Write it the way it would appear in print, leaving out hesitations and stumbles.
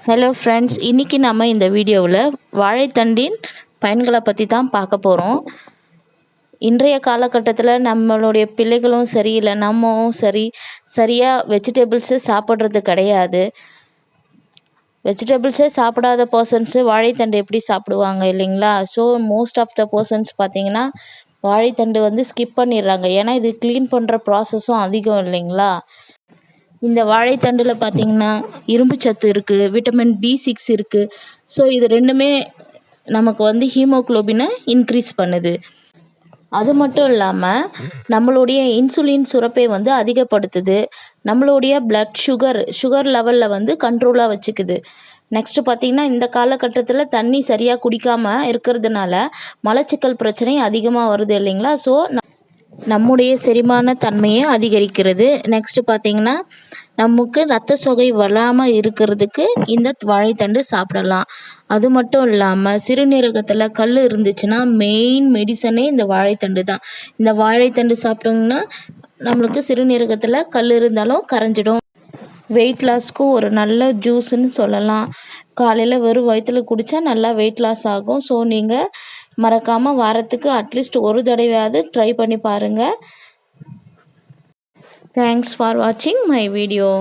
Hello friends, இன்றைக்கி நம்ம இந்த வீடியோவில் வாழைத்தண்டின் பயன்களை பற்றி தான் பார்க்க போகிறோம். இன்றைய காலகட்டத்தில் நம்மளுடைய பிள்ளைகளும் சரி, இல்லை நம்மவும் சரி, சரியாக வெஜிடபிள்ஸு சாப்பிட்றது கிடையாது. வெஜிடபிள்ஸே சாப்பிடாத பர்சன்ஸு வாழைத்தண்டு எப்படி சாப்பிடுவாங்க இல்லைங்களா? So most of the persons பார்த்திங்கன்னா வாழைத்தண்டு ஸ்கிப் பண்ணிடுறாங்க. ஏன்னா இது க்ளீன் பண்ணுற ப்ராசஸும் அதிகம் இல்லைங்களா? இந்த வாழைத்தண்டில் பார்த்திங்கன்னா இரும்பு சத்து இருக்குது, விட்டமின் B6 இருக்குது. ஸோ இது ரெண்டுமே நமக்கு ஹீமோக்ளோபினை இன்க்ரீஸ் பண்ணுது. அது மட்டும் இல்லாமல் நம்மளுடைய இன்சுலின் சுரப்பை அதிகப்படுத்துது. நம்மளுடைய பிளட் சுகர் லெவலில் கண்ட்ரோலாக வச்சுக்குது. நெக்ஸ்ட்டு பார்த்திங்கன்னா இந்த காலகட்டத்தில் தண்ணி சரியாக குடிக்காமல் இருக்கிறதுனால மலச்சிக்கல் பிரச்சனை அதிகமாக வருது இல்லைங்களா? ஸோ நம்முடைய செரிமான தன்மையை அதிகரிக்கிறது. நெக்ஸ்ட்டு பார்த்திங்கன்னா நமக்கு இரத்த சோகை வராமல் இருக்கிறதுக்கு இந்த வாழைத்தண்டு சாப்பிடலாம். அது மட்டும் இல்லாமல் சிறுநீரகத்தில் கல் இருந்துச்சுன்னா மெயின் மெடிசனே இந்த வாழைத்தண்டு தான். இந்த வாழைத்தண்டு சாப்பிட்டோம்னா நம்மளுக்கு சிறுநீரகத்தில் கல் இருந்தாலும் கரைஞ்சிடும். வெயிட் லாஸ்க்கும் ஒரு நல்ல ஜூஸுன்னு சொல்லலாம். காலையில் வெறும் வயிற்றில் குடித்தா நல்லா வெயிட் லாஸ் ஆகும். ஸோ நீங்கள் மறக்காமல் வாரத்துக்கு அட்லீஸ்ட் ஒரு தடவையாவது ட்ரை பண்ணி பாருங்கள். தேங்க்ஸ் ஃபார் வாட்சிங் மை வீடியோ.